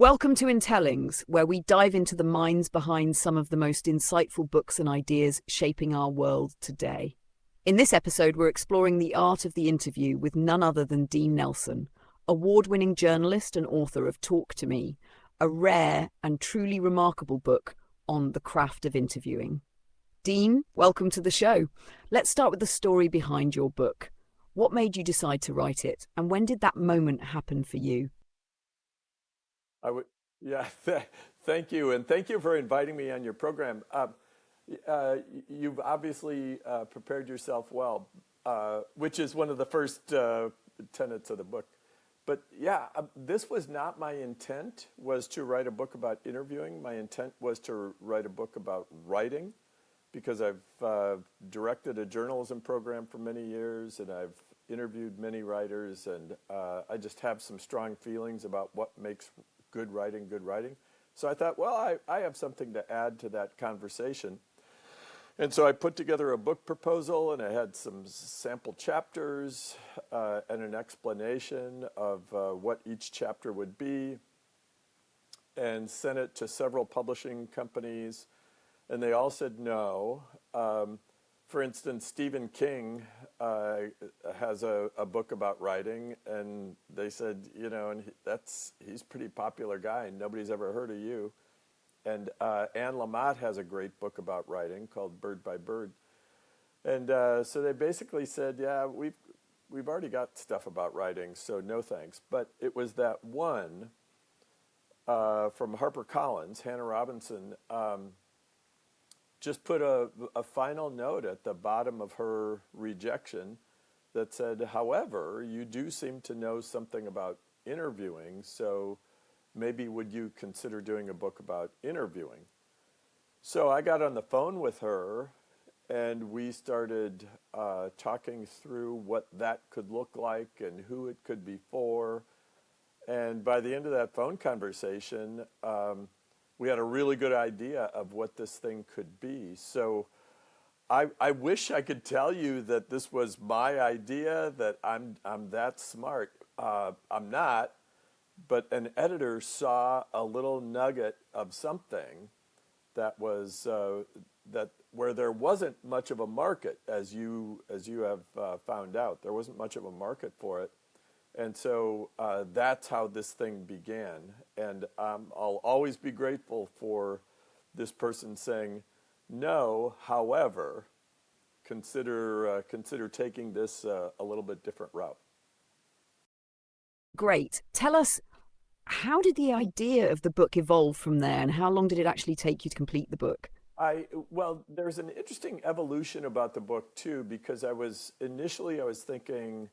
Welcome to Intellings, where we dive into the minds behind some of the most insightful books and ideas shaping our world today. In this episode, we're exploring the art of the interview with none other than Dean Nelson, award-winning journalist and author of Talk to Me, a rare and truly remarkable book on the craft of interviewing. Dean, welcome to the show. Let's start with the story behind your book. What made you decide to write it, and when did that moment happen for you? I would, yeah. Thank you, and thank you for inviting me on your program. You've obviously prepared yourself well, which is one of the first tenets of the book. But yeah, this was not my intent. Was to write a book about interviewing. My intent was to write a book about writing, because I've directed a journalism program for many years, and I've interviewed many writers, and I just have some strong feelings about what makes good writing. So I thought, well, I have something to add to that conversation. And so I put together a book proposal, and I had some sample chapters and an explanation of what each chapter would be, and sent it to several publishing companies, and they all said no. For instance, Stephen King has a book about writing, and they said, and he's a pretty popular guy, and nobody's ever heard of you. And Anne Lamott has a great book about writing called Bird by Bird. And so they basically said, yeah, we've already got stuff about writing, so no thanks. But it was that one from HarperCollins, Hannah Robinson, just put a final note at the bottom of her rejection that said, however, you do seem to know something about interviewing, so maybe would you consider doing a book about interviewing? So I got on the phone with her, and we started talking through what that could look like and who it could be for. And by the end of that phone conversation, we had a really good idea of what this thing could be. So I wish I could tell you that this was my idea, that I'm that smart. I'm not, but an editor saw a little nugget of something that was where there wasn't much of a market, as you have found out. There wasn't much of a market for it. And so that's how this thing began. And I'll always be grateful for this person saying, no, however, consider taking this a little bit different route. Great. Tell us, how did the idea of the book evolve from there, and how long did it actually take you to complete the book? Well, there's an interesting evolution about the book, too, because I was thinking,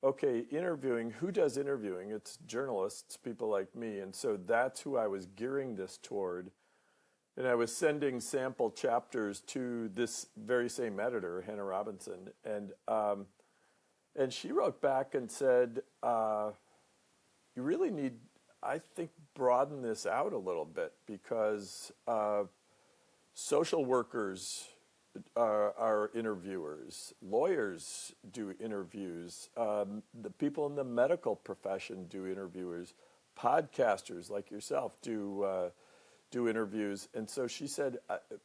okay, interviewing, who does interviewing? It's journalists, people like me. And so that's who I was gearing this toward. And I was sending sample chapters to this very same editor, Hannah Robinson. And she wrote back and said, you really need, I think, broaden this out a little bit, because social workers are interviewers, lawyers do interviews, the people in the medical profession do interviewers, podcasters like yourself do interviews. And so she said,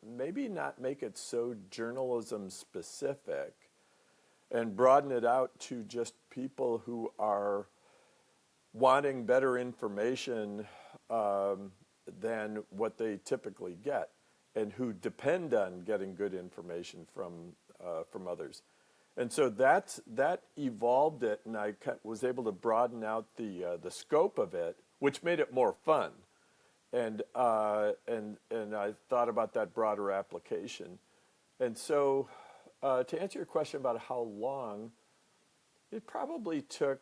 maybe not make it so journalism specific, and broaden it out to just people who are wanting better information than what they typically get, and who depend on getting good information from others. And so that evolved it, and I was able to broaden out the scope of it, which made it more fun. And I thought about that broader application. And so to answer your question about how long, it probably took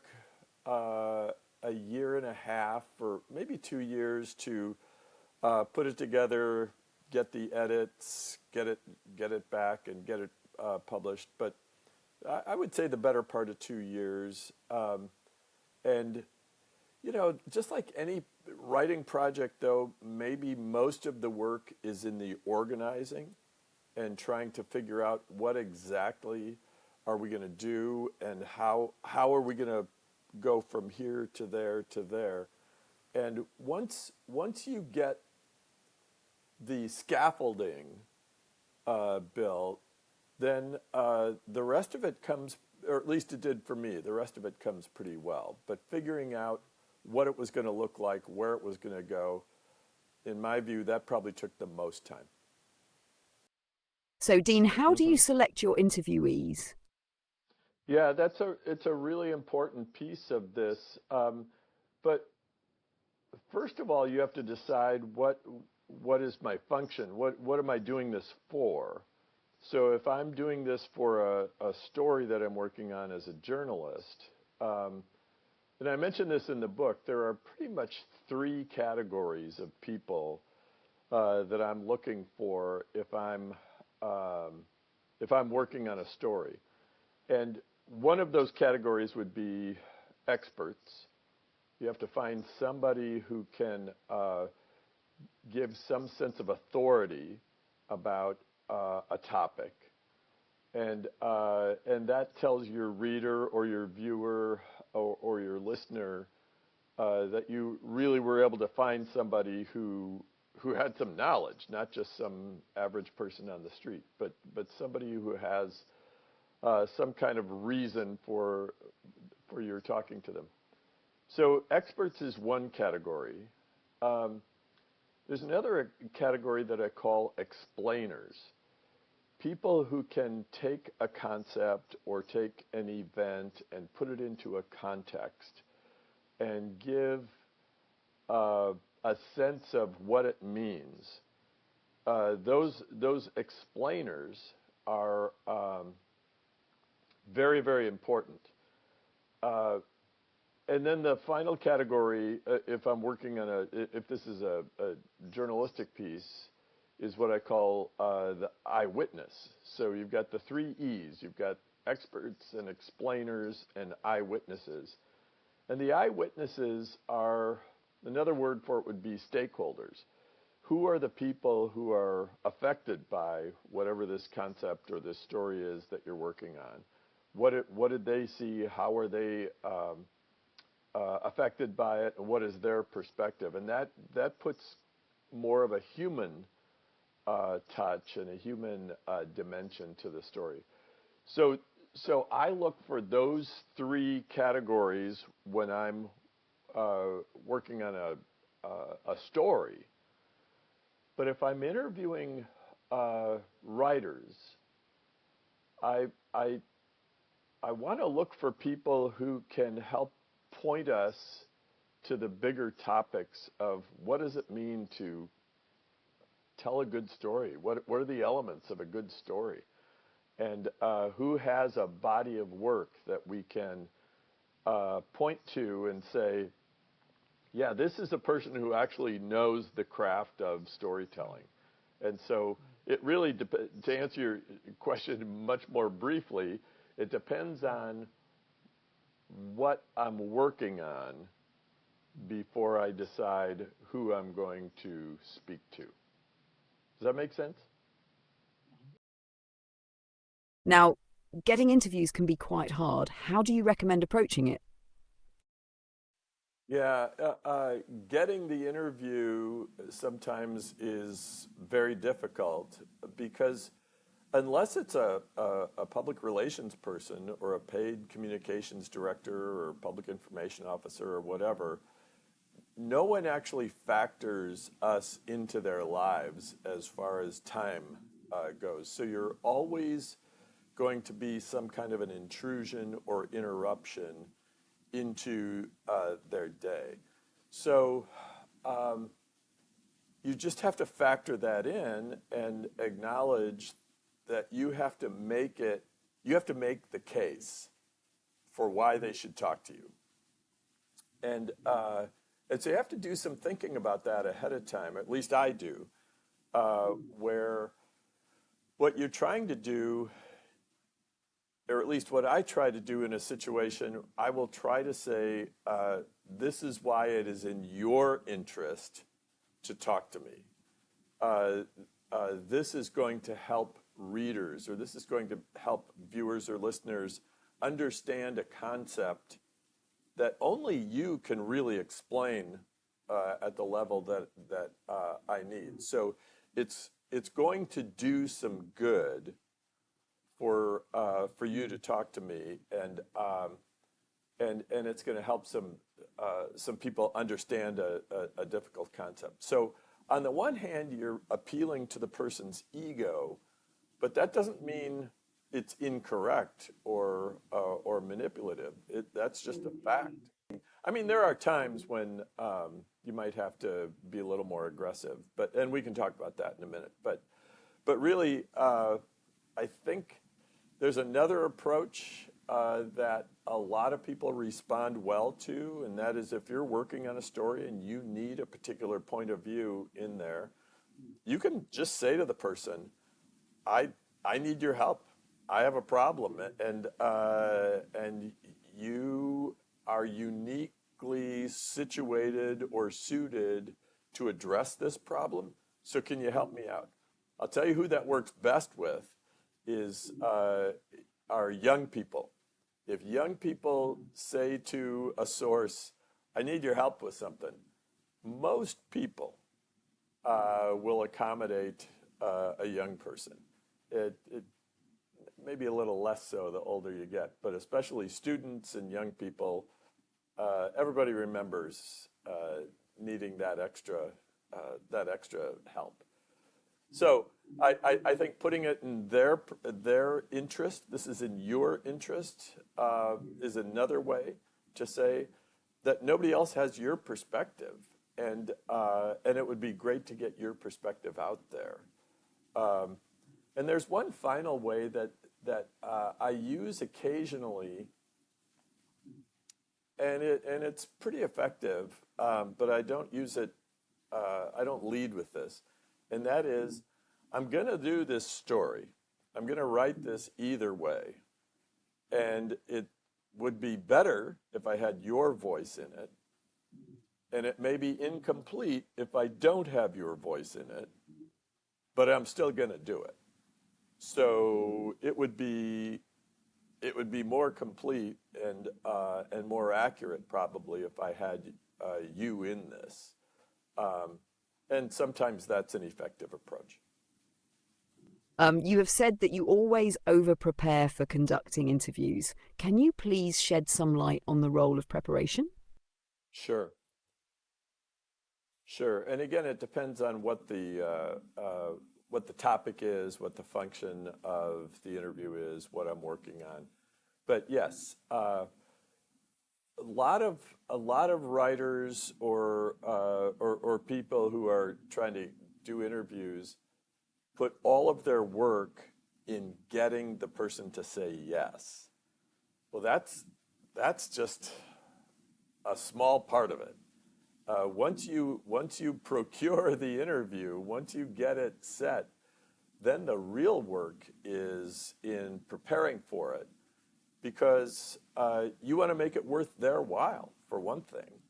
a year and a half or maybe 2 years to put it together, get the edits, get it back, and get it published. But I would say the better part of 2 years. And just like any writing project, though, maybe most of the work is in the organizing and trying to figure out what exactly are we going to do, and how are we going to go from here to there to there. And once you get the scaffolding built, then the rest of it comes, or at least it did for me, the rest of it comes pretty well. But figuring out what it was going to look like, where it was going to go, in my view, that probably took the most time. So, Dean, how do you hmm select your interviewees? Yeah, it's a really important piece of this. But first of all, you have to decide what is my function? What am I doing this for? So if I'm doing this for a story that I'm working on as a journalist, um, and I mentioned this in the book, there are pretty much three categories of people that I'm looking for um, if I'm working on a story. And one of those categories would be experts. You have to find somebody who can give some sense of authority about a topic, and that tells your reader or your viewer or your listener that you really were able to find somebody who had some knowledge, not just some average person on the street, but somebody who has some kind of reason for your talking to them. So experts is one category. Um, there's another category that I call explainers. People who can take a concept or take an event and put it into a context and give uh, a sense of what it means. Those explainers are very, very important. Uh, and then the final category, if I'm working on if this is a journalistic piece, is what I call the eyewitness. So you've got the three E's. You've got experts and explainers and eyewitnesses. And the eyewitnesses are, another word for it would be stakeholders. Who are the people who are affected by whatever this concept or this story is that you're working on? What did they see? How are they affected by it? And what is their perspective? And that puts more of a human touch and a human dimension to the story. So, so I look for those three categories when I'm working on a story. But if I'm interviewing writers, I, I, I want to look for people who can help point us to the bigger topics of what does it mean to tell a good story? What are the elements of a good story? And who has a body of work that we can point to and say, yeah, this is a person who actually knows the craft of storytelling. And so it really, to answer your question much more briefly, it depends on what I'm working on before I decide who I'm going to speak to. Does that make sense? Now, getting interviews can be quite hard. How do you recommend approaching it? Yeah, getting the interview sometimes is very difficult because unless it's a public relations person or a paid communications director or public information officer or whatever, no one actually factors us into their lives as far as time goes. So you're always going to be some kind of an intrusion or interruption into their day. So you just have to factor that in and acknowledge that you have to make the case for why they should talk to you. And so you have to do some thinking about that ahead of time, at least I do, where what you're trying to do, or at least what I try to do in a situation, I will try to say, this is why it is in your interest to talk to me. This is going to help readers, or this is going to help viewers or listeners understand a concept that only you can really explain at the level that I need. So it's going to do some good for you to talk to me, and it's going to help some people understand a difficult concept. So on the one hand, you're appealing to the person's ego, but that doesn't mean it's incorrect or manipulative. That's just a fact. I mean, there are times when you might have to be a little more aggressive, and we can talk about that in a minute. But really, I think there's another approach that a lot of people respond well to, and that is if you're working on a story and you need a particular point of view in there, you can just say to the person, I need your help. I have a problem, and you are uniquely situated or suited to address this problem. So can you help me out? I'll tell you who that works best with is our young people. If young people say to a source, I need your help with something, most people will accommodate a young person. It maybe a little less so the older you get, but especially students and young people, everybody remembers needing that extra help. So I think putting it in their interest, this is in your interest, is another way to say that nobody else has your perspective, and it would be great to get your perspective out there. And there's one final way that I use occasionally, and it's pretty effective, but I don't use it. I don't lead with this. And that is, I'm going to do this story. I'm going to write this either way. And it would be better if I had your voice in it. And it may be incomplete if I don't have your voice in it, but I'm still going to do it. So it would be more complete and more accurate probably if I had you in this. And sometimes that's an effective approach. You have said that you always over-prepare for conducting interviews. Can you please shed some light on the role of preparation? Sure. And again, it depends on what the topic is, what the function of the interview is, what I'm working on. But yes, a lot of writers or people who are trying to do interviews put all of their work in getting the person to say yes. Well, that's just a small part of it. Once you procure the interview, once you get it set, then the real work is in preparing for it, because you want to make it worth their while, for one thing.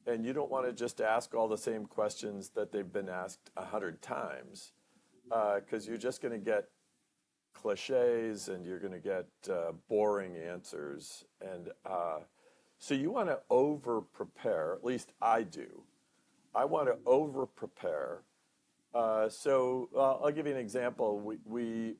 And you don't want to just ask all the same questions that they've been asked 100 times, because you're just going to get cliches and you're going to get boring answers. And so you want to over-prepare, at least I do. I want to over-prepare. So I'll give you an example. We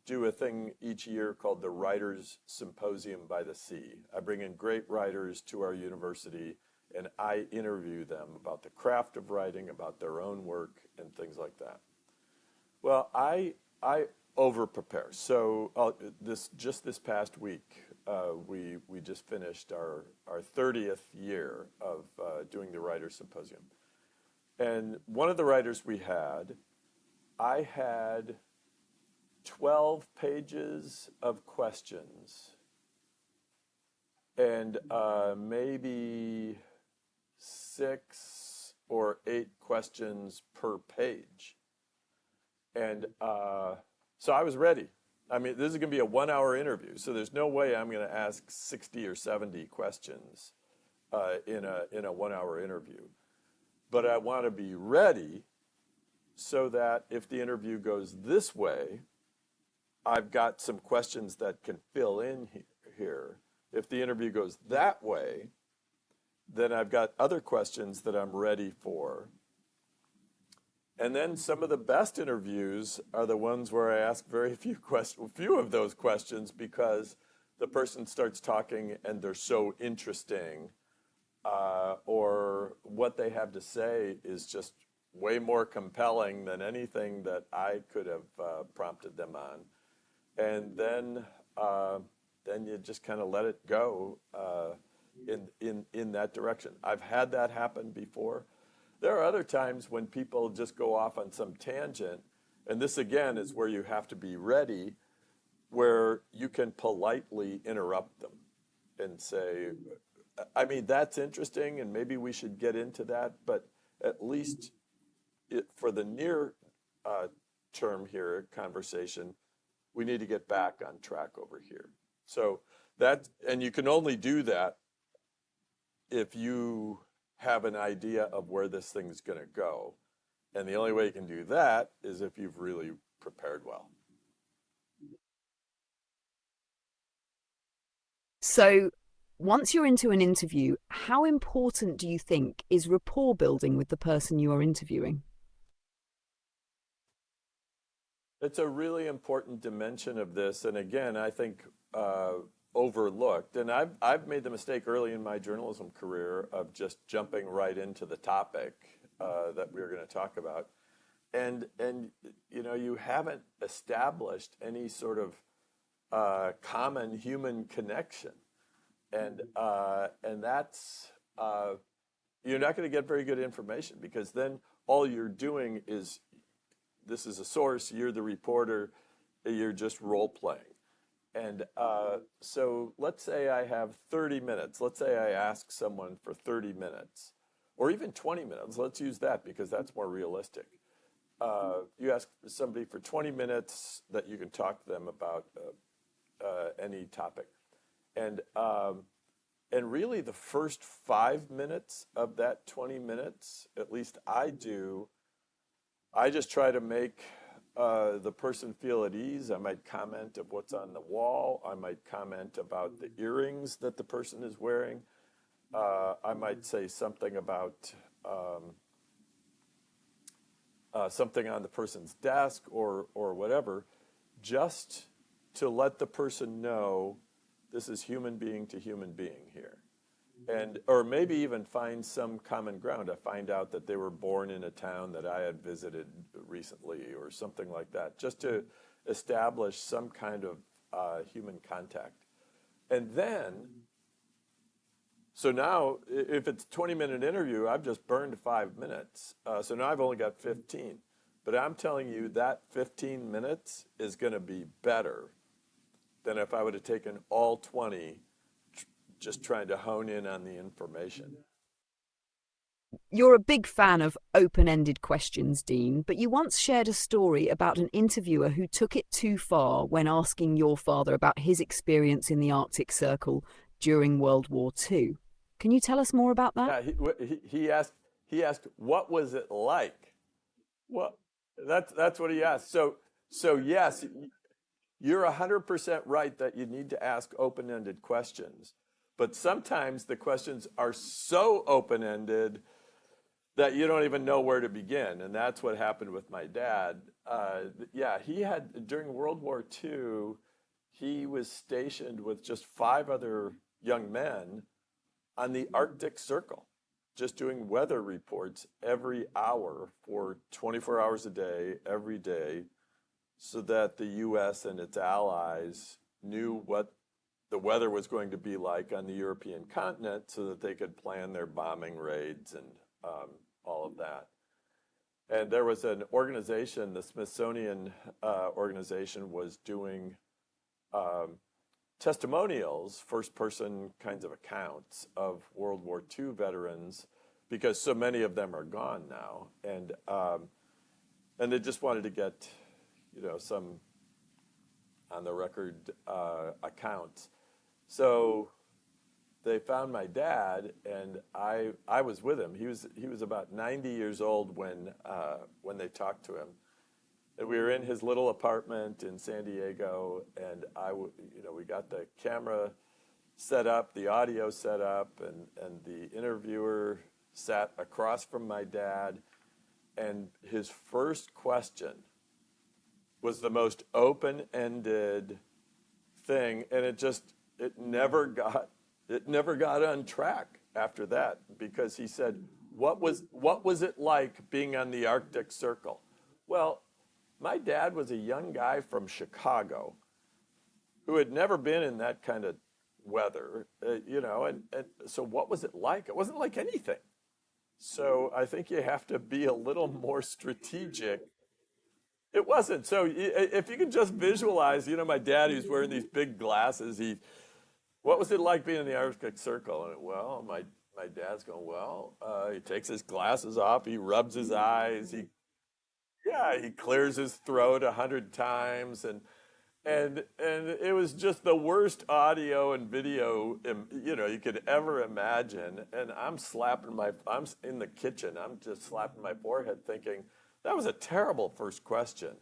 do a thing each year called the Writers' Symposium by the Sea. I bring in great writers to our university, and I interview them about the craft of writing, about their own work, and things like that. Well, I over-prepare. So this past week, we just finished our 30th year of doing the Writers' Symposium. And one of the writers we had, I had 12 pages of questions and maybe 6 or 8 questions per page. And so I was ready. I mean, this is going to be a 1-hour interview, so there's no way I'm going to ask 60 or 70 questions in a 1-hour interview. But I want to be ready so that if the interview goes this way, I've got some questions that can fill in here. If the interview goes that way, then I've got other questions that I'm ready for. And then some of the best interviews are the ones where I ask very few of those questions, because the person starts talking and they're so interesting, or what they have to say is just way more compelling than anything that I could have prompted them on. And then you just kind of let it go in that direction. I've had that happen before. There are other times when people just go off on some tangent, and this again is where you have to be ready, where you can politely interrupt them and say, I mean, that's interesting, and maybe we should get into that, but at least for the near term here conversation, we need to get back on track over here. So and you can only do that if you have an idea of where this thing's going to go. And the only way you can do that is if you've really prepared well. So, once you're into an interview, how important do you think is rapport building with the person you are interviewing? It's a really important dimension of this, and again, I think overlooked. And I've made the mistake early in my journalism career of just jumping right into the topic that we're going to talk about, and you haven't established any sort of common human connection, and that's you're not going to get very good information, because then all you're doing is, this is a source, you're the reporter, you're just role playing. And so let's say I have 30 minutes. Let's say I ask someone for 30 minutes, or even 20 minutes. Let's use that because that's more realistic. You ask somebody for 20 minutes that you can talk to them about any topic. And really the first 5 minutes of that 20 minutes, at least I do, I just try to make the person feel at ease. I might comment of what's on the wall. I might comment about the earrings that the person is wearing. I might say something about something on the person's desk or whatever, just to let the person know this is human being to human being here. Or maybe even find some common ground. I find out that they were born in a town that I had visited recently or something like that, just to establish some kind of human contact. And then, so now if it's a 20-minute interview, I've just burned 5 minutes. So now I've only got 15. But I'm telling you that 15 minutes is going to be better than if I would have taken all 20 just trying to hone in on the information. You're a big fan of open-ended questions, Dean, but you once shared a story about an interviewer who took it too far when asking your father about his experience in the Arctic Circle during World War II. Can you tell us more about that? Yeah, he asked, what was it like? Well, that's what he asked. So yes, you're 100% right that you need to ask open-ended questions. But sometimes the questions are so open-ended that you don't even know where to begin. And that's what happened with my dad. He had, during World War II, he was stationed with just 5 other young men on the Arctic Circle, just doing weather reports every hour for 24 hours a day, every day, so that the U.S. and its allies knew what the weather was going to be like on the European continent, so that they could plan their bombing raids and all of that. And there was an organization, the Smithsonian organization, was doing testimonials, first-person kinds of accounts of World War II veterans, because so many of them are gone now, and they just wanted to get, some on the record accounts. So they found my dad, and I was with him. He was about 90 years old when they talked to him, and we were in his little apartment in San Diego, and we got the camera set up, the audio set up, and the interviewer sat across from my dad, and his first question was the most open-ended thing, and it never got on track after that, because he said, what was it like being on the Arctic Circle? Well, my dad was a young guy from Chicago who had never been in that kind of weather, and so what was it like? It wasn't like anything. So I think you have to be a little more strategic. It wasn't. So if you can just visualize, my dad, who's wearing these big glasses, what was it like being in the Arctic Circle? And well, my dad's going, well, he takes his glasses off, he rubs his eyes, he clears his throat 100 times, and it was just the worst audio and video you could ever imagine. And I'm in the kitchen, I'm just slapping my forehead thinking, that was a terrible first question.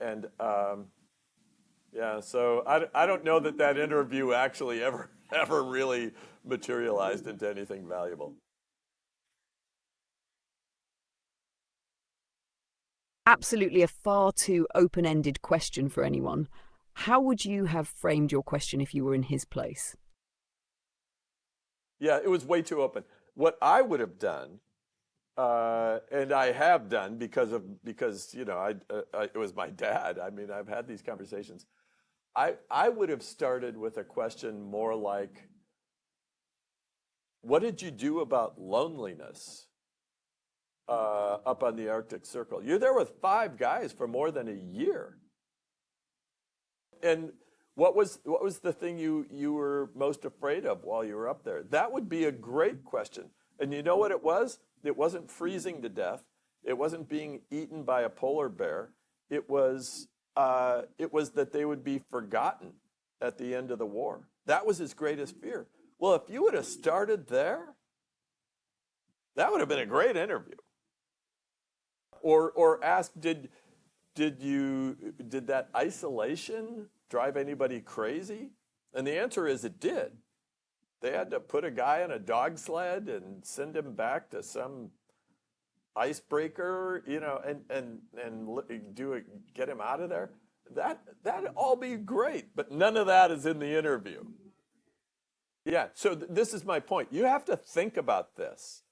And so I don't know that interview actually ever really materialized into anything valuable. Absolutely a far too open-ended question for anyone. How would you have framed your question if you were in his place? Yeah, it was way too open. What I would have done, and I have done because it was my dad. I mean, I've had these conversations. I would have started with a question more like, what did you do about loneliness up on the Arctic Circle? You're there with 5 guys for more than a year. And what was the thing you were most afraid of while you were up there? That would be a great question. And you know what it was? It wasn't freezing to death. It wasn't being eaten by a polar bear. It was that they would be forgotten at the end of the war. That was his greatest fear. Well, if you would have started there, that would have been a great interview. Or ask, did that isolation drive anybody crazy? And the answer is it did. They had to put a guy on a dog sled and send him back to some icebreaker, and get him out of there. That'd all be great, but none of that is in the interview. Yeah, so this is my point. You have to think about this.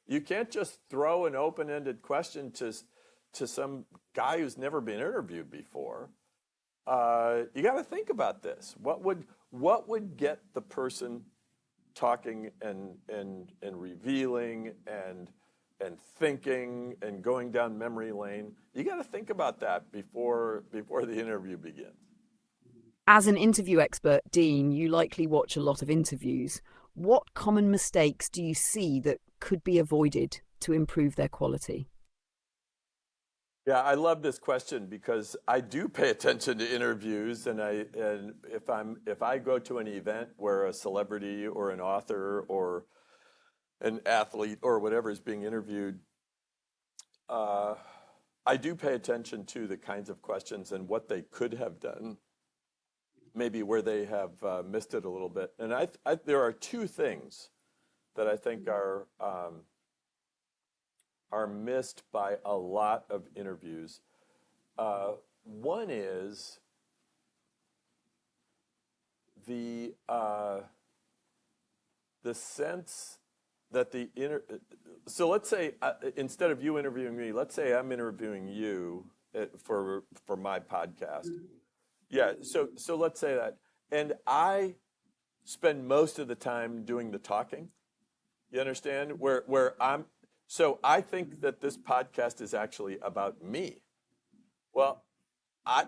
You can't just throw an open-ended question to some guy who's never been interviewed before. You got to think about this. What would get the person talking and revealing and thinking and going down memory lane? You got to think about that before the interview begins. As an interview expert, Dean, you likely watch a lot of interviews. What common mistakes do you see that could be avoided to improve their quality? Yeah, I love this question because I do pay attention to interviews, and if I go to an event where a celebrity or an author or an athlete or whatever is being interviewed, I do pay attention to the kinds of questions and what they could have done, maybe where they have missed it a little bit. And there are 2 things that I think are missed by a lot of interviews. One is the sense that so let's say instead of you interviewing me, let's say I'm interviewing you for my podcast. Yeah, so let's say that, and I spend most of the time doing the talking. You understand? So I think that this podcast is actually about me. Well, I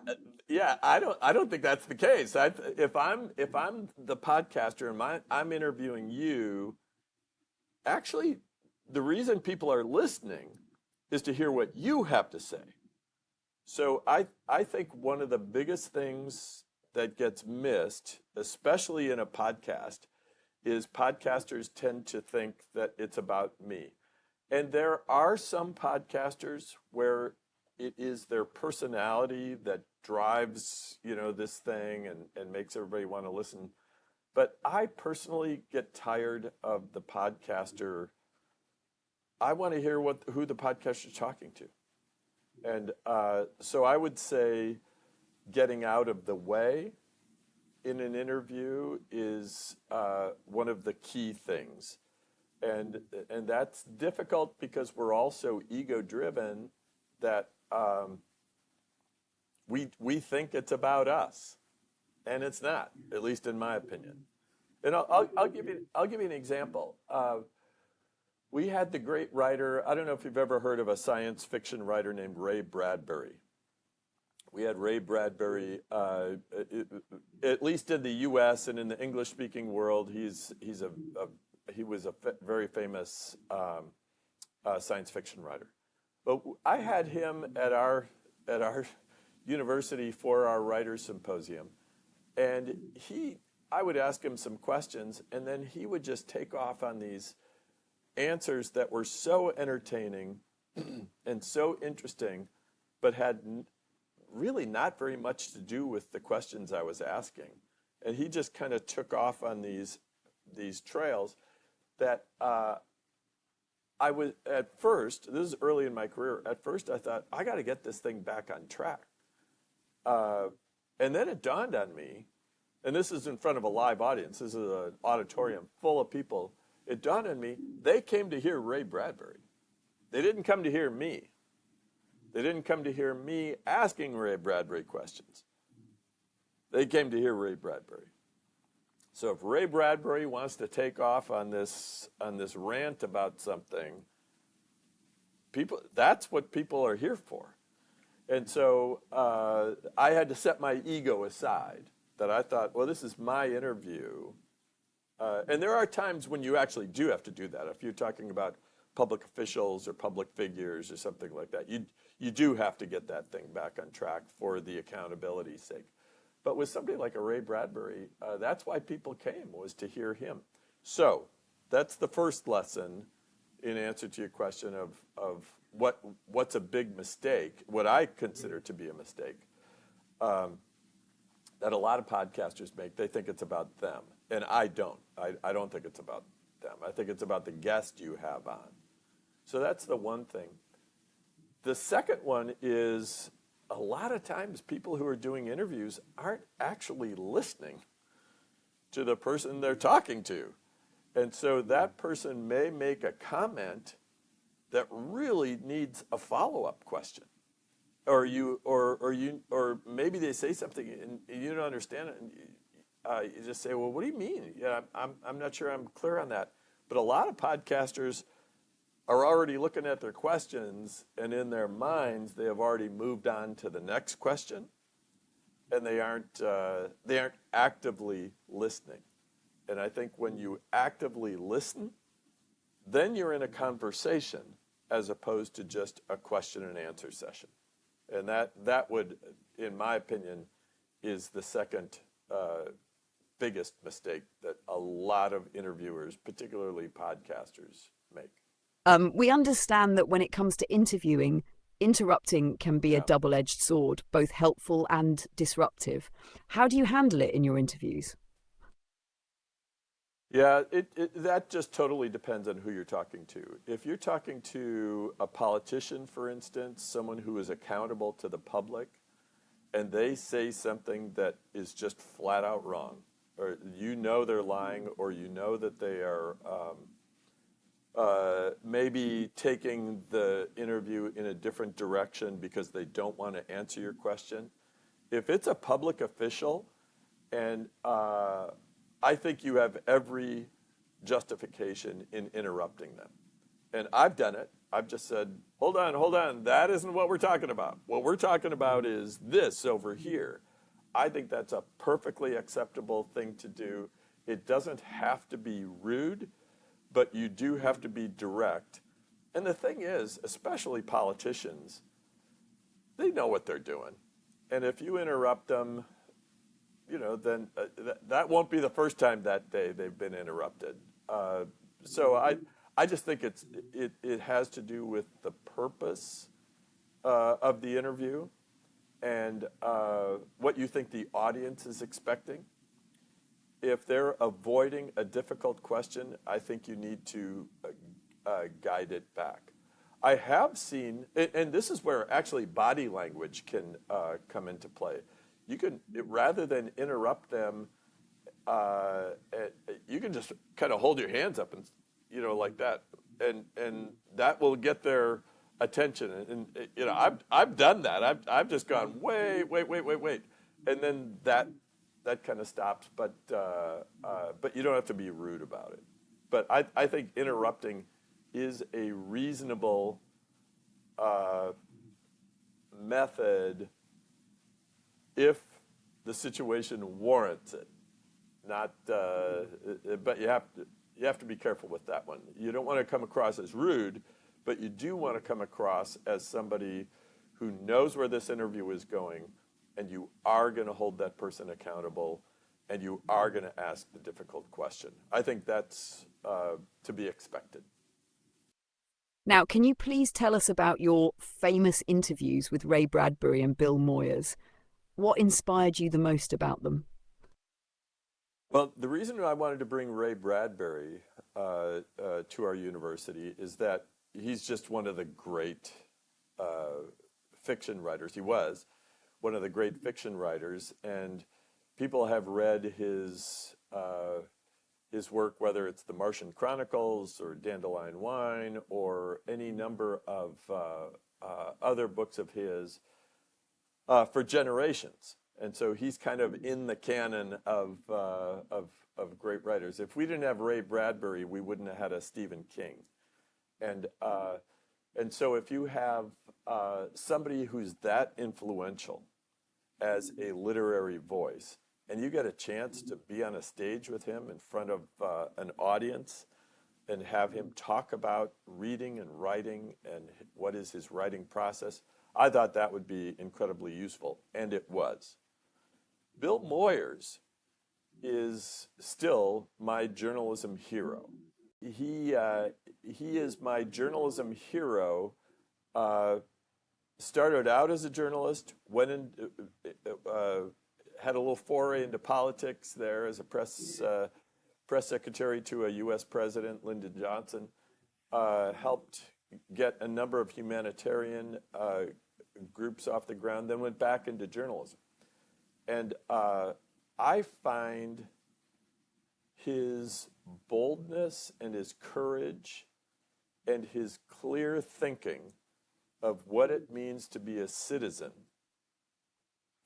don't think that's the case. If I'm the podcaster and I'm interviewing you, actually, the reason people are listening is to hear what you have to say. So I think one of the biggest things that gets missed, especially in a podcast, is podcasters tend to think that it's about me. And there are some podcasters where it is their personality that drives, this thing and makes everybody want to listen But I personally get tired of the podcaster. I want to hear who the podcaster is talking to. And so I would say getting out of the way in an interview is one of the key things. And that's difficult because we're all so ego-driven that we think it's about us, and it's not, at least in my opinion. And I'll give you an example. We had the great writer. I don't know if you've ever heard of a science fiction writer named Ray Bradbury. We had Ray Bradbury, at least in the U.S. and in the English-speaking world. He was a very famous science fiction writer. But I had him at our university for our writers' symposium, and I would ask him some questions, and then he would just take off on these answers that were so entertaining and so interesting, but had really not very much to do with the questions I was asking. And he just kind of took off on these trails that I was, at first, this is early in my career, at first I thought, I got to get this thing back on track. And then it dawned on me, and this is in front of a live audience, this is an auditorium full of people. It dawned on me, they came to hear Ray Bradbury. They didn't come to hear me. They didn't come to hear me asking Ray Bradbury questions. They came to hear Ray Bradbury. So if Ray Bradbury wants to take off on this rant about something, that's what people are here for. And so I had to set my ego aside, that I thought, well, this is my interview. And there are times when you actually do have to do that. If you're talking about public officials or public figures or something like that, you do have to get that thing back on track for the accountability's sake. But with somebody like a Ray Bradbury, that's why people came, was to hear him. So that's the first lesson in answer to your question of what's a big mistake, what I consider to be a mistake, that a lot of podcasters make. They think it's about them. And I don't. I don't think it's about them. I think it's about the guest you have on. So that's the one thing. The second one is a lot of times people who are doing interviews aren't actually listening to the person they're talking to. And so that person may make a comment that really needs a follow-up question. Or maybe they say something and you don't understand it, and you just say, well, what do you mean? Yeah, I'm not sure I'm clear on that. But a lot of podcasters are already looking at their questions, and in their minds, they have already moved on to the next question, and they aren't actively listening. And I think when you actively listen, then you're in a conversation as opposed to just a question and answer session. And that would, in my opinion, is the second biggest mistake that a lot of interviewers, particularly podcasters, make. We understand that when it comes to interviewing, interrupting can be a double-edged sword, both helpful and disruptive. How do you handle it in your interviews? Yeah, that just totally depends on who you're talking to. If you're talking to a politician, for instance, someone who is accountable to the public, and they say something that is just flat out wrong, or you know they're lying, or you know that they are maybe taking the interview in a different direction because they don't want to answer your question. If it's a public official, and I think you have every justification in interrupting them. And I've done it. I've just said, hold on, that isn't what we're talking about. What we're talking about is this over here. I think that's a perfectly acceptable thing to do. It doesn't have to be rude, but you do have to be direct. And the thing is, especially politicians, they know what they're doing. And if you interrupt them, then that won't be the first time that day they've been interrupted. So I just think it has to do with the purpose of the interview and what you think the audience is expecting. if they're avoiding a difficult question, I think you need to guide it back. I have seen, and this is where actually body language can come into play. You can, rather than interrupt them, you can just kind of hold your hands up and, like that, and that will get their attention. And I've done that. I've just gone wait, and then that kind of stops. But you don't have to be rude about it. But I think interrupting is a reasonable method if the situation warrants it. Not, but you have to be careful with that one. You don't want to come across as rude, but you do want to come across as somebody who knows where this interview is going, and you are going to hold that person accountable, and you are going to ask the difficult question. I think that's to be expected. Now, can you please tell us about your famous interviews with Ray Bradbury and Bill Moyers? What inspired you the most about them? Well, the reason I wanted to bring Ray Bradbury to our university is that he's just one of the great fiction writers. He was one of the great fiction writers, and people have read his work, whether it's The Martian Chronicles or Dandelion Wine or any number of other books of his for generations. And so he's kind of in the canon of great writers. If we didn't have Ray Bradbury, we wouldn't have had a Stephen King. And so if you have somebody who's that influential as a literary voice, and you get a chance to be on a stage with him in front of an audience and have him talk about reading and writing and what is his writing process, I thought that would be incredibly useful, and it was. Bill Moyers is still my journalism hero. He is my journalism hero. Started out as a journalist, went in, had a little foray into politics there as a press secretary to a U.S. president, Lyndon Johnson. Helped get a number of humanitarian groups off the ground, then went back into journalism. And I find his boldness and his courage and his clear thinking of what it means to be a citizen,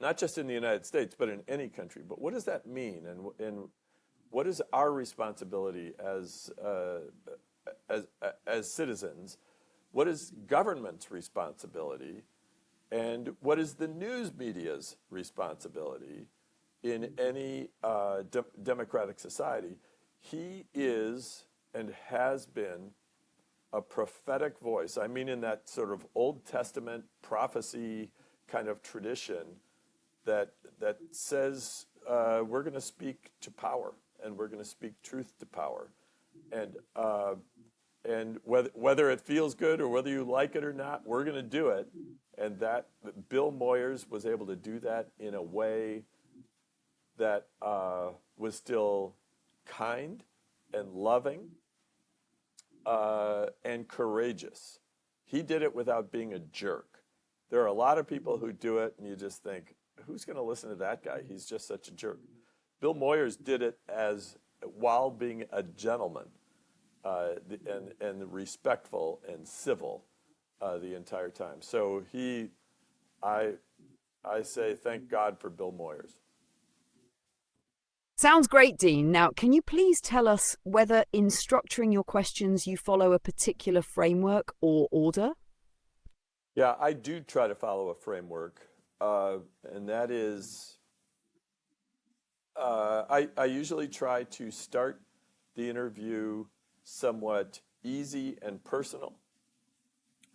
not just in the United States, but in any country. But what does that mean? And what is our responsibility as citizens? What is government's responsibility? And what is the news media's responsibility in any democratic society? He is and has been a prophetic voice. I mean, in that sort of Old Testament prophecy kind of tradition that says we're going to speak to power and we're going to speak truth to power. And whether it feels good or whether you like it or not, we're going to do it. And that Bill Moyers was able to do that in a way that was still kind and loving and courageous. He did it without being a jerk. There are a lot of people who do it, and you just think, who's going to listen to that guy? He's just such a jerk. Bill Moyers did it while being a gentleman and respectful and civil the entire time. So I say thank God for Bill Moyers. Sounds great, Dean. Now, can you please tell us whether in structuring your questions you follow a particular framework or order? Yeah, I do try to follow a framework, and that is I usually try to start the interview somewhat easy and personal.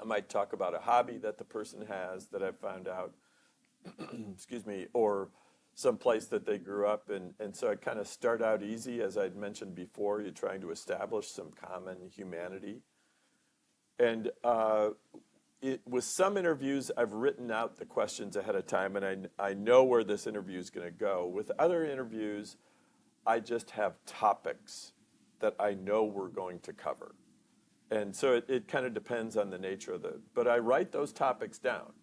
I might talk about a hobby that the person has that I've found out, excuse me, or some place that they grew up in. And so I kind of start out easy, as I'd mentioned before. You're trying to establish some common humanity. And with some interviews, I've written out the questions ahead of time, and I know where this interview is going to go. With other interviews, I just have topics that I know we're going to cover. And so it kind of depends on the nature of but I write those topics down.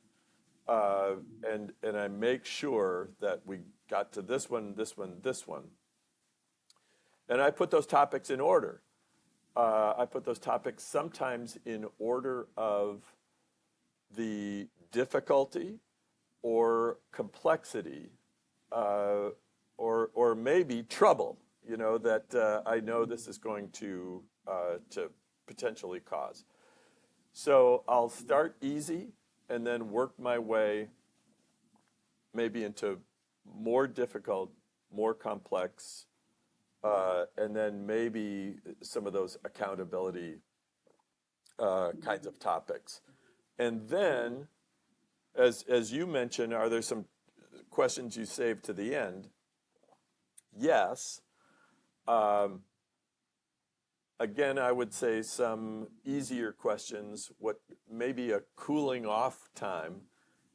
And I make sure that we got to this one, this one, this one. And I put those topics in order. I put those topics sometimes in order of the difficulty or complexity, or maybe trouble, that I know this is going to potentially cause. So I'll start easy and then work my way maybe into more difficult, more complex, and then maybe some of those accountability kinds of topics. And then, as you mentioned, are there some questions you save to the end? Yes. Again, I would say some easier questions, what maybe a cooling off time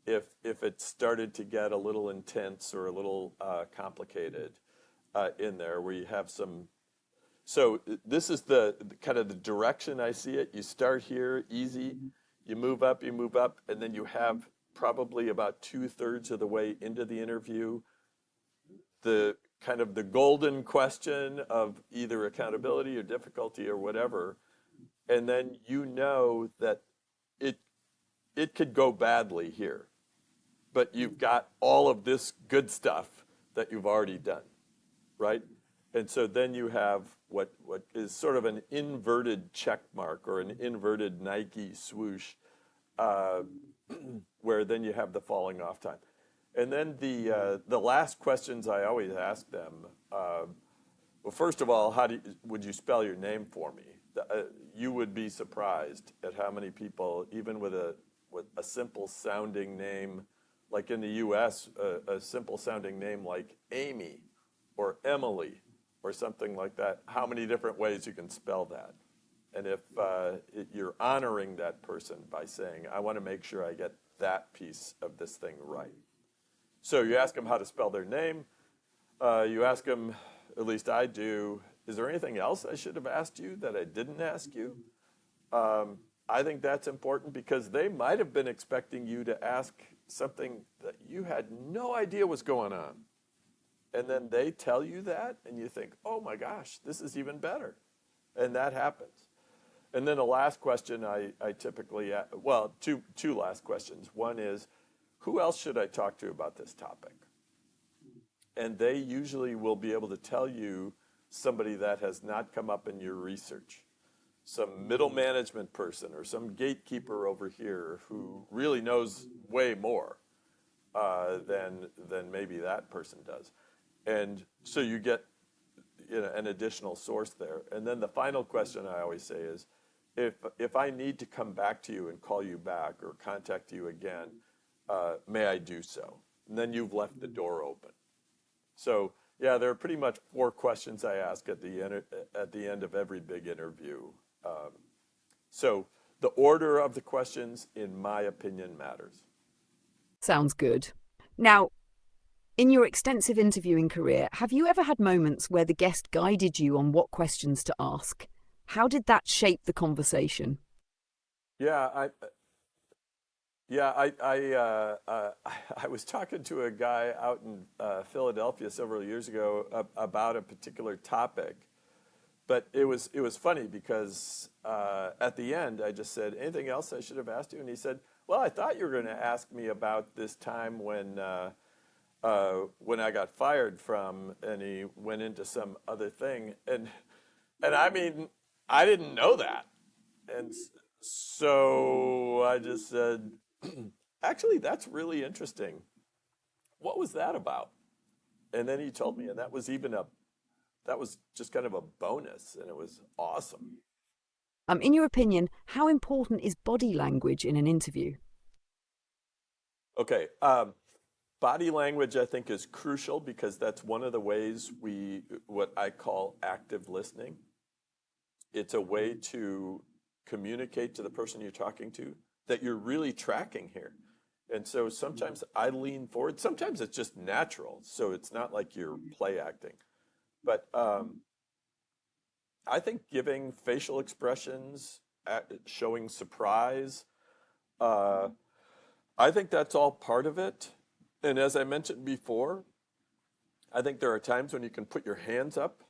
if it started to get a little intense or a little complicated in there, where you have some. So this is the kind of the direction I see it. You start here, easy, you move up, and then you have probably about 2/3 of the way into the interview, the kind of the golden question of either accountability or difficulty or whatever, and then that it could go badly here, but you've got all of this good stuff that you've already done, right? And so then you have what is sort of an inverted check mark or an inverted Nike swoosh, where then you have the falling off time. And then the last questions I always ask them, well, first of all, would you spell your name for me? You would be surprised at how many people, even with a simple sounding name, like in the U.S., a simple sounding name like Amy or Emily or something like that, how many different ways you can spell that. And if you're honoring that person by saying, I want to make sure I get that piece of this thing right. So you ask them how to spell their name. You ask them, at least I do, is there anything else I should have asked you that I didn't ask you? I think that's important because they might have been expecting you to ask something that you had no idea was going on. And then they tell you that, and you think, oh my gosh, this is even better. And that happens. And then the last question I typically, two last questions. One is, who else should I talk to about this topic? And they usually will be able to tell you somebody that has not come up in your research. Some middle management person or some gatekeeper over here who really knows way more than maybe that person does. And so you get an additional source there. And then the final question I always say is, if I need to come back to you and call you back or contact you again, may I do so? And then you've left the door open. So yeah, there are pretty much 4 questions I ask at the end of every big interview. So the order of the questions, in my opinion, matters. Sounds good. Now, in your extensive interviewing career, have you ever had moments where the guest guided you on what questions to ask? How did that shape the conversation? Yeah, I was talking to a guy out in Philadelphia several years ago about a particular topic, but it was funny because at the end I just said, anything else I should have asked you? And he said, well, I thought you were going to ask me about this time when I got fired from, and he went into some other thing, and I mean, I didn't know that, and so I just said, actually, that's really interesting. What was that about? And then he told me, and that was just kind of a bonus, and it was awesome. In your opinion, how important is body language in an interview? Okay, body language I think is crucial because that's one of the ways what I call active listening. It's a way to communicate to the person you're talking to that you're really tracking here. And so sometimes I lean forward. Sometimes it's just natural, so it's not like you're play acting. But I think giving facial expressions, showing surprise, uh, I think that's all part of it. And as I mentioned before, I think there are times when you can put your hands up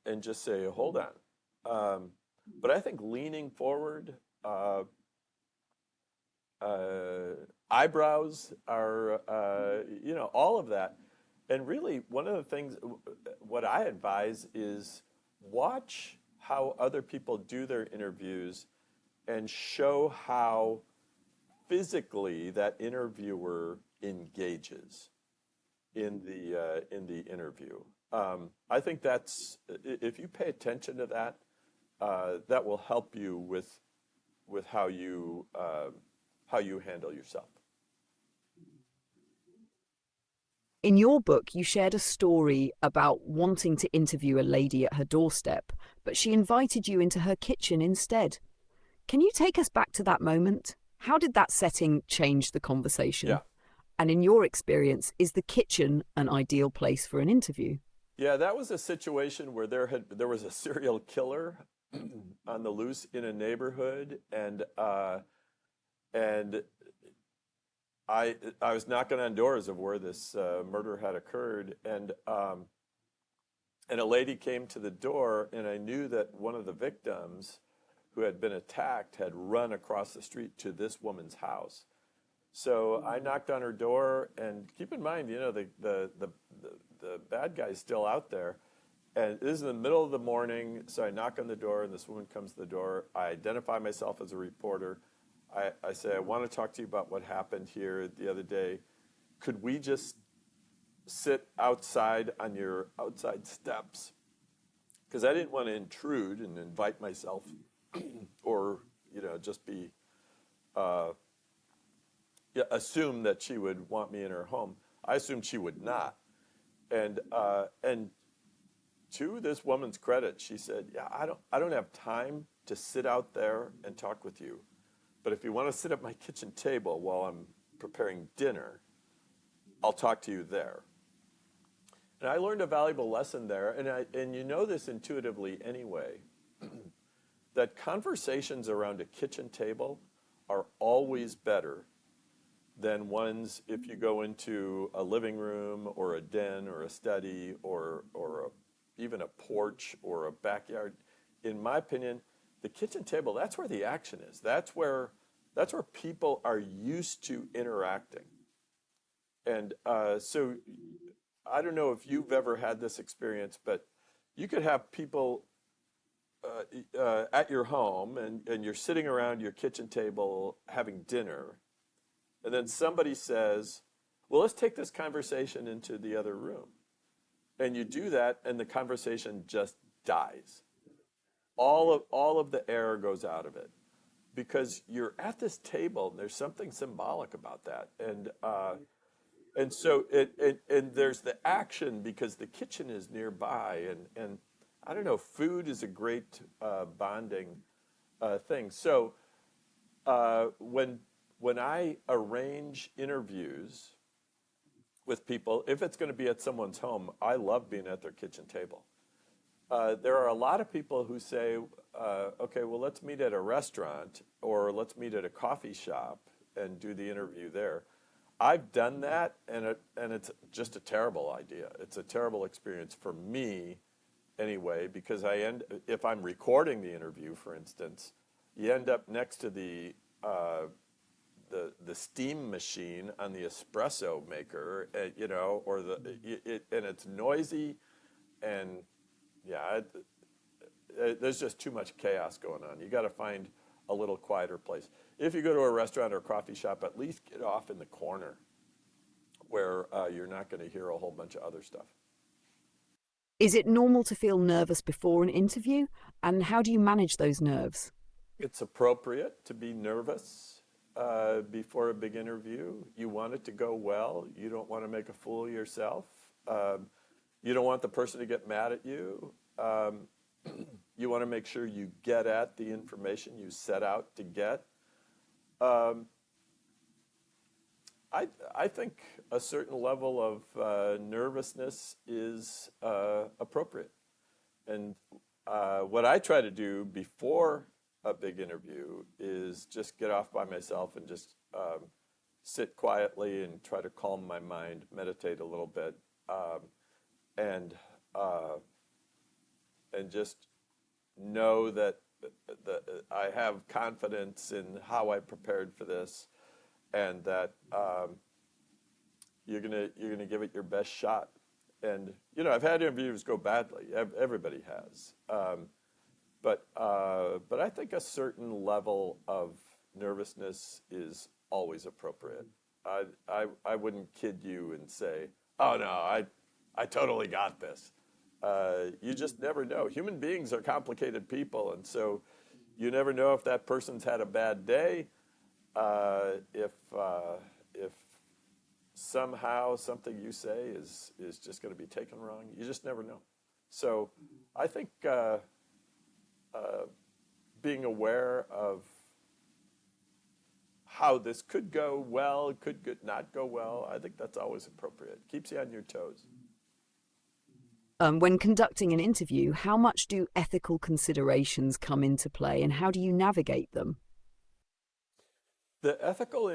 and just say, hold on. But I think leaning forward, uh, uh, eyebrows are, all of that. And really, one of the things, what I advise is watch how other people do their interviews and show how physically that interviewer engages in the interview. I think that's if you pay attention to that, that will help you with how you handle yourself. In your book, you shared a story about wanting to interview a lady at her doorstep, but she invited you into her kitchen instead. Can you take us back to that moment? How did that setting change the Yeah, conversation? And in your experience, is the kitchen an ideal place for an interview? yeah, that was a situation where there was a serial killer on the loose in a neighborhood, and I was knocking on doors of where this murder had occurred, and a lady came to the door, and I knew that one of the victims who had been attacked had run across the street to this woman's house. So I knocked on her door, and keep in mind, the bad guy's still out there. And this is in the middle of the morning, so I knock on the door, and this woman comes to the door. I identify myself as a reporter. I say, I want to talk to you about what happened here the other day. Could we just sit outside on your outside steps? Because I didn't want to intrude and invite myself or, just be, uh, yeah, assume that she would want me in her home. I assumed she would not. And to this woman's credit, she said, "Yeah, I don't have time to sit out there and talk with you. But if you want to sit at my kitchen table while I'm preparing dinner, I'll talk to you there." And I learned a valuable lesson there, and you know this intuitively anyway, that conversations around a kitchen table are always better than ones if you go into a living room or a den or a study or even a porch or a backyard. In my opinion, the kitchen table, that's where the action is. That's where people are used to interacting. And so I don't know if you've ever had this experience, but you could have people at your home, and you're sitting around your kitchen table having dinner, and then somebody says, well, let's take this conversation into the other room. And you do that, and the conversation just dies. All of the air goes out of it because you're at this table, and there's something symbolic about that. And so and there's the action because the kitchen is nearby, and I don't know, food is a great bonding thing. So when I arrange interviews with people, if it's going to be at someone's home, I love being at their kitchen table. There are a lot of people who say, okay, well, let's meet at a restaurant or let's meet at a coffee shop and do the interview there. I've done that, and it's just a terrible idea. It's a terrible experience for me anyway, because if I'm recording the interview, for instance, you end up next to the steam machine on the espresso maker, or and it's noisy, and yeah, there's just too much chaos going on. You got to find a little quieter place. If you go to a restaurant or coffee shop, at least get off in the corner where you're not going to hear a whole bunch of other stuff. Is it normal to feel nervous before an interview? And how do you manage those nerves? It's appropriate to be nervous before a big interview. You want it to go well. You don't want to make a fool of yourself. You don't want the person to get mad at you. You want to make sure you get at the information you set out to get. Um, I think a certain level of nervousness is what I try to do before a big interview is just get off by myself and just sit quietly and try to calm my mind, meditate a little bit, and uh, and just know that I have confidence in how I prepared for this, and that you're gonna give it your best shot. And I've had interviews go badly. Everybody has. But I think a certain level of nervousness is always appropriate. I wouldn't kid you and say, "Oh no, I totally got this." You just never know. Human beings are complicated people, and so you never know if that person's had a bad day, if somehow something you say is just going to be taken wrong. You just never know. So I think being aware of how this could go well, not go well, I think that's always appropriate. Keeps you on your toes. When conducting an interview, how much do ethical considerations come into play and how do you navigate them? The ethical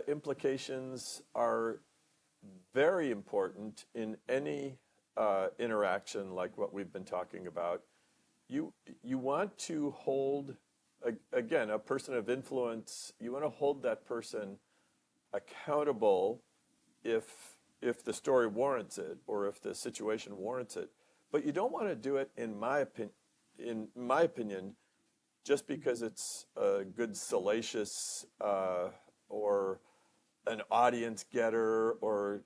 implications are very important in any interaction like what we've been talking about. You want to hold, again, a person of influence, you want to hold that person accountable if the story warrants it or if the situation warrants it. But you don't want to do it, in my opinion, just because it's a good salacious or an audience getter, or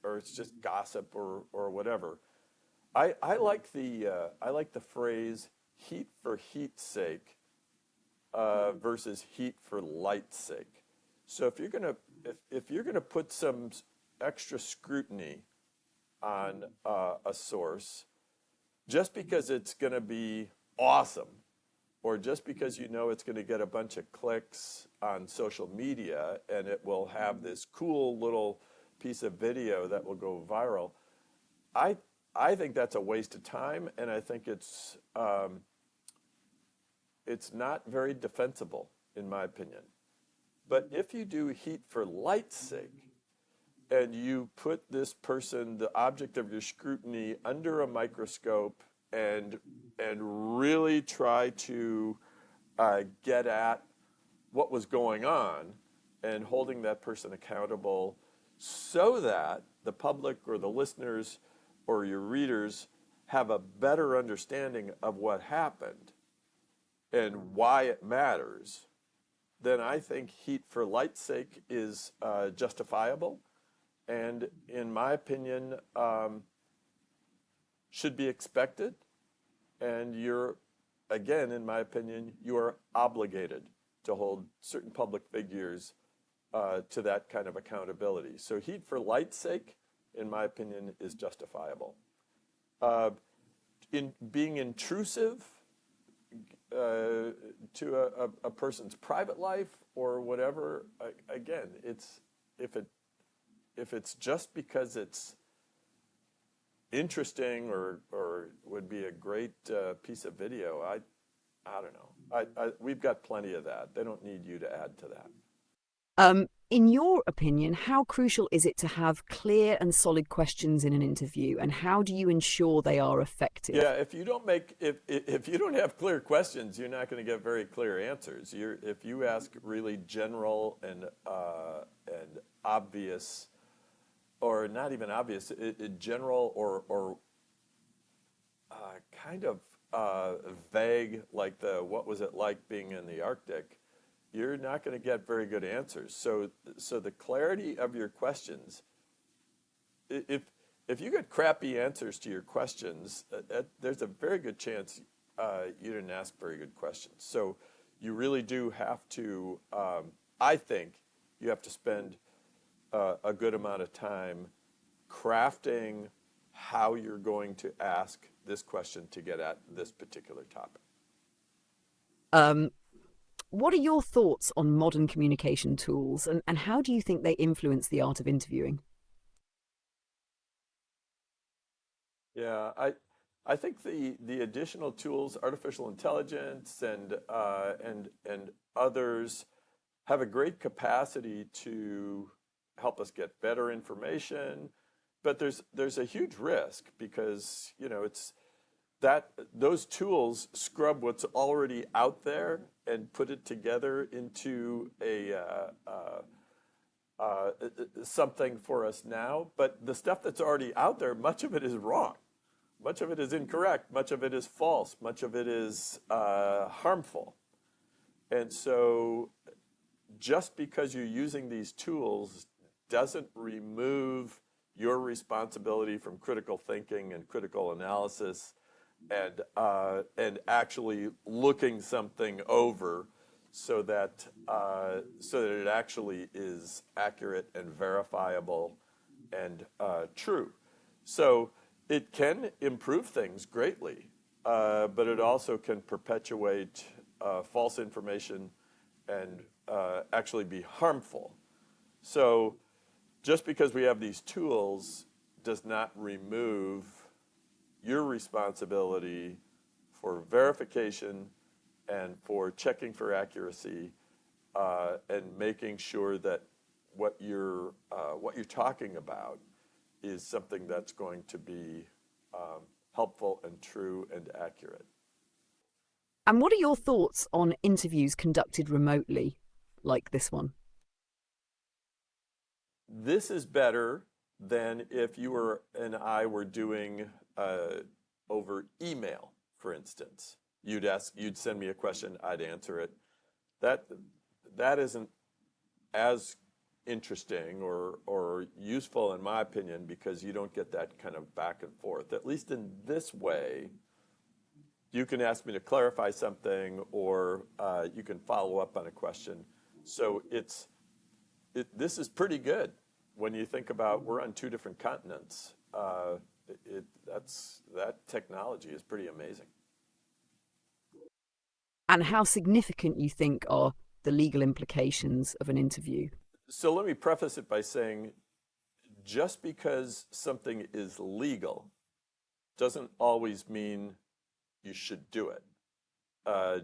or it's just gossip or whatever. I like the phrase "heat for heat's sake" versus "heat for light's sake." So if you're gonna put some extra scrutiny on a source, just because it's gonna be awesome, or just because it's going to get a bunch of clicks on social media and it will have this cool little piece of video that will go viral, I think that's a waste of time, and I think it's not very defensible, in my opinion. But if you do heat for light's sake, and you put this person, the object of your scrutiny, under a microscope and really try to get at what was going on and holding that person accountable so that the public or the listeners or your readers have a better understanding of what happened and why it matters, then I think heat for light's sake is justifiable, and in my opinion, should be expected. And again, in my opinion, you are obligated to hold certain public figures to that kind of accountability. So heat for light's sake, in my opinion, is justifiable. In being intrusive to a person's private life or whatever, again, if it's just because it's interesting or would be a great piece of video, I don't know. We've got plenty of that. They don't need you to add to that. In your opinion, how crucial is it to have clear and solid questions in an interview, and how do you ensure they are effective? Yeah, if you don't have clear questions, you're not going to get very clear answers. If you ask really general and obvious, or not even obvious, general or kind of vague, like what was it like being in the Arctic, you're not going to get very good answers. So the clarity of your questions, if you get crappy answers to your questions, there's a very good chance you didn't ask very good questions. So you really do have to, I think, you have to spend a good amount of time crafting how you're going to ask this question to get at this particular topic. What are your thoughts on modern communication tools, and how do you think they influence the art of interviewing? Yeah, I think the additional tools, artificial intelligence and others, have a great capacity to help us get better information, but there's a huge risk because it's that those tools scrub what's already out there and put it together into a something for us now. But the stuff that's already out there, much of it is wrong. Much of it is incorrect. Much of it is false. Much of it is harmful. And so just because you're using these tools doesn't remove your responsibility from critical thinking and critical analysis and actually looking something over so that it actually is accurate and verifiable and true. So it can improve things greatly, but it also can perpetuate false information and actually be harmful. So just because we have these tools does not remove your responsibility for verification and for checking for accuracy and making sure that what you're talking about is something that's going to be helpful and true and accurate. And what are your thoughts on interviews conducted remotely, like this one? This is better than if you and I were doing over email, for instance. You'd send me a question, I'd answer it. That isn't as interesting or useful in my opinion because you don't get that kind of back and forth. At least in this way, you can ask me to clarify something or you can follow up on a question. So this is pretty good when you think about we're on two different continents. That technology is pretty amazing. And how significant you think are the legal implications of an interview? So let me preface it by saying just because something is legal doesn't always mean you should do it.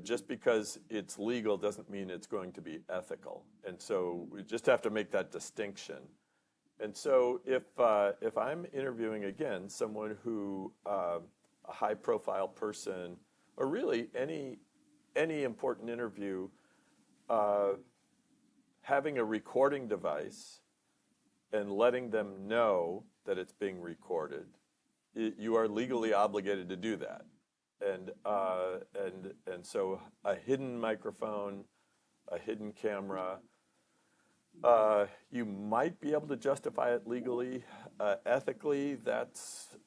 Just because it's legal doesn't mean it's going to be ethical. And so we just have to make that distinction. And so if I'm interviewing, again, someone who, a high-profile person, or really any important interview, having a recording device and letting them know that it's being recorded, you are legally obligated to do that. And so a hidden microphone, a hidden camera, you might be able to justify it legally. Ethically,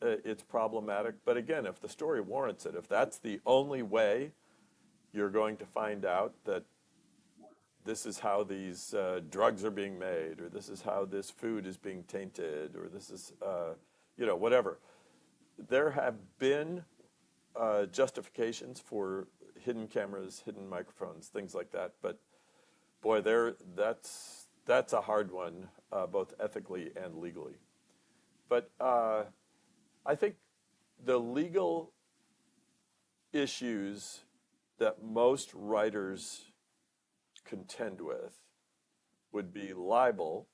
it's problematic. But again, if the story warrants it, if that's the only way you're going to find out that this is how these drugs are being made, or this is how this food is being tainted, or this is, whatever. There have been justifications for hidden cameras, hidden microphones, things like that. But boy, that's a hard one, both ethically and legally. But I think the legal issues that most writers contend with would be libel,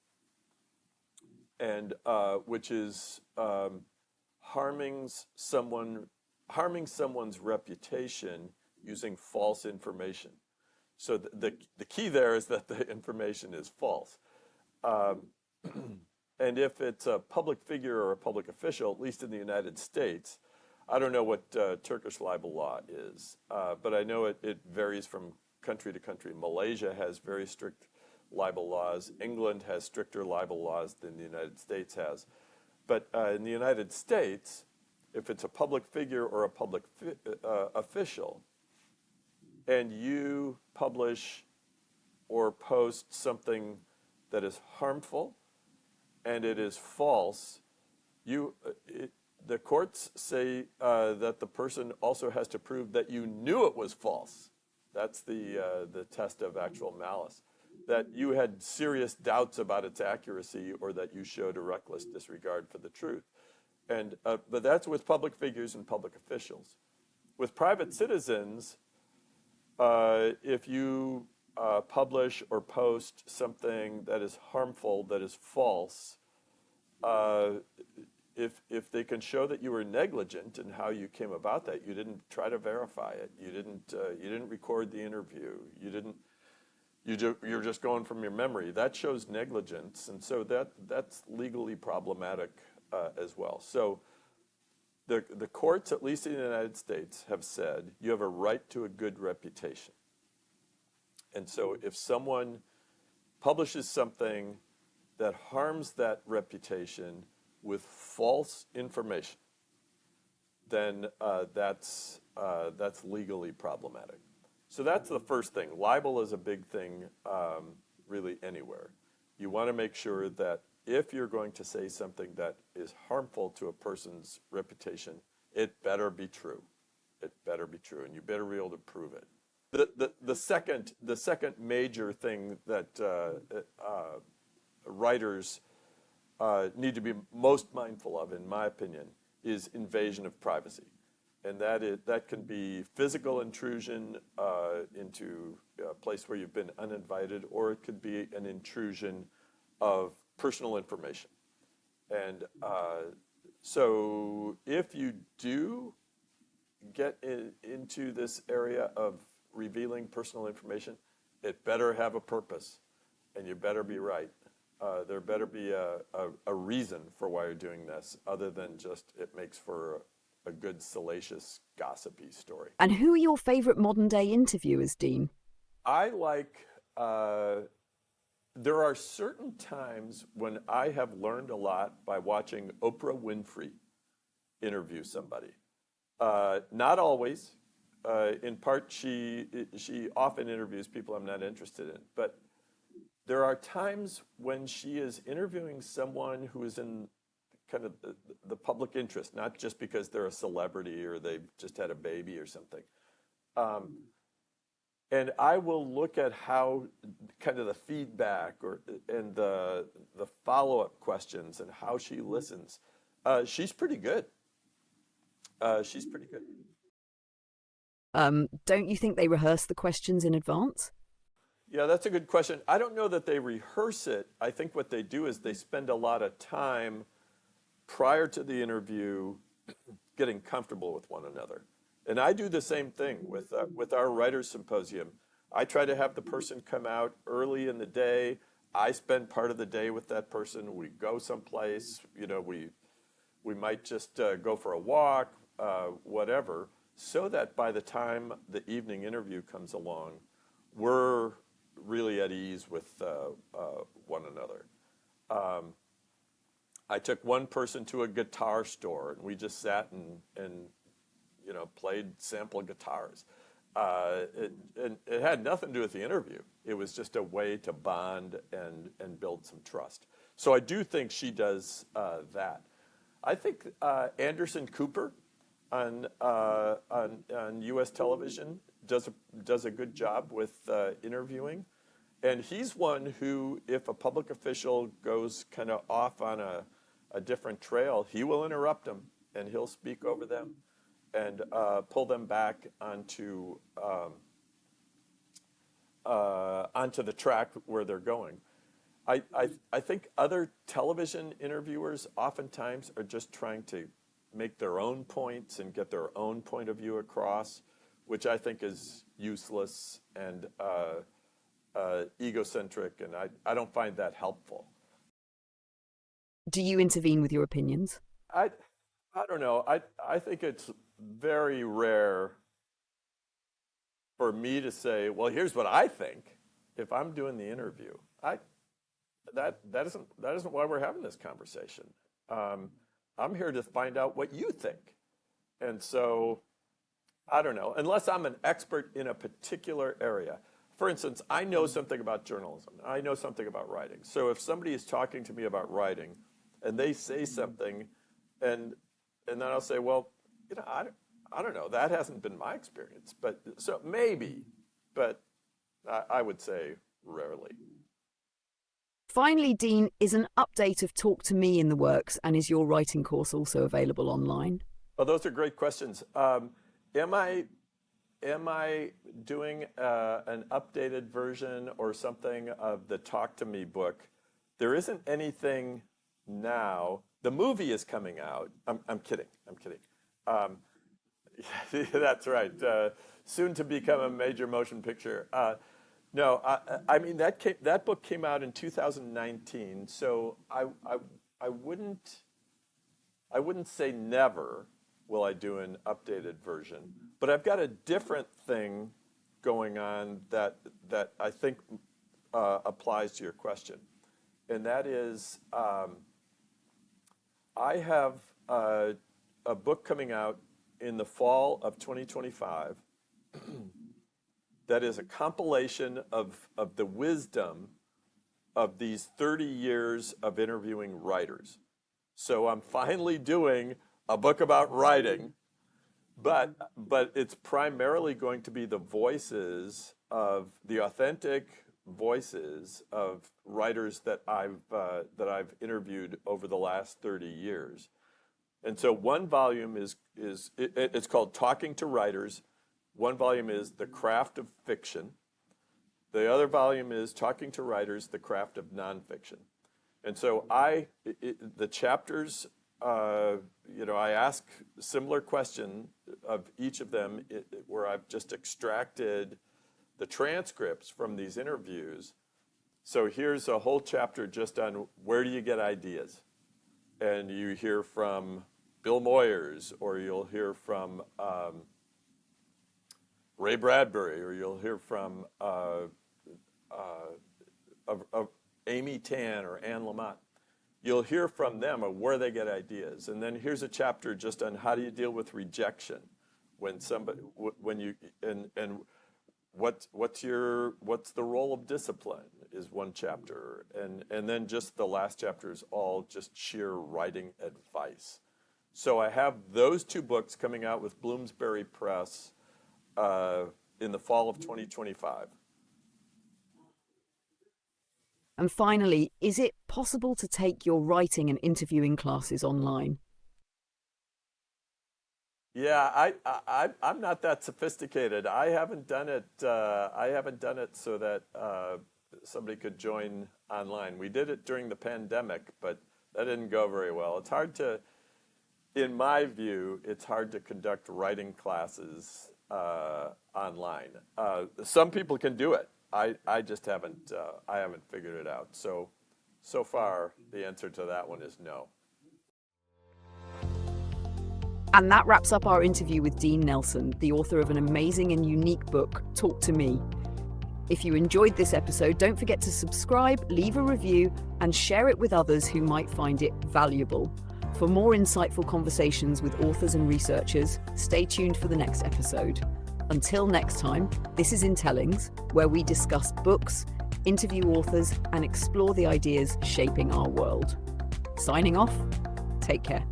and which is harming someone's reputation using false information. So the key there is that the information is false. And if it's a public figure or a public official, at least in the United States, I don't know what Turkish libel law is, but I know it varies from country to country. Malaysia has very strict libel laws. England has stricter libel laws than the United States has. But in the United States, if it's a public figure or a public official, and you publish or post something that is harmful and it is false, the courts say that the person also has to prove that you knew it was false. That's the test of actual malice. That you had serious doubts about its accuracy or that you showed a reckless disregard for the truth. And but that's with public figures and public officials. With private citizens, if you publish or post something that is harmful, that is false, uh, if they can show that you were negligent in how you came about that, you didn't try to verify it, you didn't record the interview, you're just going from your memory. That shows negligence, and so that's legally problematic as well. So the courts, at least in the United States, have said you have a right to a good reputation. And so if someone publishes something that harms that reputation with false information, then that's legally problematic. So that's the first thing. Libel is a big thing, really anywhere. You want to make sure that if you're going to say something that is harmful to a person's reputation, it better be true. It better be true, and you better be able to prove it. The second major thing that writers need to be most mindful of, in my opinion, is invasion of privacy. And that can be physical intrusion into a place where you've been uninvited, or it could be an intrusion of personal information. And so if you do get into this area of revealing personal information, it better have a purpose, and you better be right. There better be a reason for why you're doing this, other than just it makes for a good, salacious, gossipy story. And who are your favourite modern day interviewers, Dean? I like, there are certain times when I have learned a lot by watching Oprah Winfrey interview somebody. Not always. In part, she often interviews people I'm not interested in. But there are times when she is interviewing someone who is in kind of the public interest, not just because they're a celebrity or they've just had a baby or something. And I will look at how kind of the feedback and the follow-up questions and how she listens. She's pretty good. She's pretty good. Don't you think they rehearse the questions in advance? Yeah, that's a good question. I don't know that they rehearse it. I think what they do is they spend a lot of time prior to the interview getting comfortable with one another. And I do the same thing with our writers' symposium. I try to have the person come out early in the day. I spend part of the day with that person. We go someplace, we might just go for a walk, whatever, so that by the time the evening interview comes along, we're really at ease with one another. I took one person to a guitar store, and we just sat and played sample guitars. It had nothing to do with the interview. It was just a way to bond and build some trust. So I do think she does that. I think Anderson Cooper on U.S. television does a good job with interviewing. And he's one who, if a public official goes kind of off on a different trail, he will interrupt them and he'll speak over them and pull them back onto the track where they're going. I think other television interviewers oftentimes are just trying to make their own points and get their own point of view across, which I think is useless and egocentric, and I don't find that helpful. Do you intervene with your opinions? I don't know. I think it's very rare for me to say, well, here's what I think if I'm doing the interview. That isn't why we're having this conversation. I'm here to find out what you think. And so, I don't know, unless I'm an expert in a particular area. For instance, I know something about journalism. I know something about writing. So if somebody is talking to me about writing and they say something and then I'll say, well, I don't know. That hasn't been my experience. But so maybe, but I would say rarely. Finally, Dean, is an update of Talk to Me in the works, and is your writing course also available online? Oh, those are great questions. Am I doing an updated version or something of the Talk to Me book? There isn't anything now. The movie is coming out. I'm kidding. That's right. Soon to become a major motion picture. No, I mean that book came out in 2019. So I wouldn't say never will I do an updated version, but I've got a different thing going on that I think applies to your question, and that is I have a book coming out in the fall of 2025 that is a compilation of the wisdom of these 30 years of interviewing writers. So I'm finally doing a book about writing, but it's primarily going to be the voices of the authentic voices of writers that I've interviewed over the last 30 years. And so one volume it's called Talking to Writers. One volume is The Craft of Fiction. The other volume is Talking to Writers, The Craft of Nonfiction. And so the chapters, I ask similar question of each of them where I've just extracted the transcripts from these interviews. So here's a whole chapter just on where do you get ideas? And you hear from Bill Moyers, or you'll hear from Ray Bradbury, or you'll hear from Amy Tan or Anne Lamott. You'll hear from them of where they get ideas. And then here's a chapter just on how do you deal with rejection when what's the role of discipline is one chapter. And then just the last chapter is all just sheer writing advice. So I have those two books coming out with Bloomsbury Press in the fall of 2025. And finally, is it possible to take your writing and interviewing classes online? Yeah, I'm not that sophisticated. I haven't done it so that somebody could join online. We did it during the pandemic, but that didn't go very well. It's hard to, in my view, it's hard to conduct writing classes online. Some people can do it. I just haven't figured it out. So far, the answer to that one is no. And that wraps up our interview with Dean Nelson, the author of an amazing and unique book, Talk to Me. If you enjoyed this episode, don't forget to subscribe, leave a review, and share it with others who might find it valuable. For more insightful conversations with authors and researchers, stay tuned for the next episode. Until next time, this is Intellings, where we discuss books, interview authors, and explore the ideas shaping our world. Signing off, take care.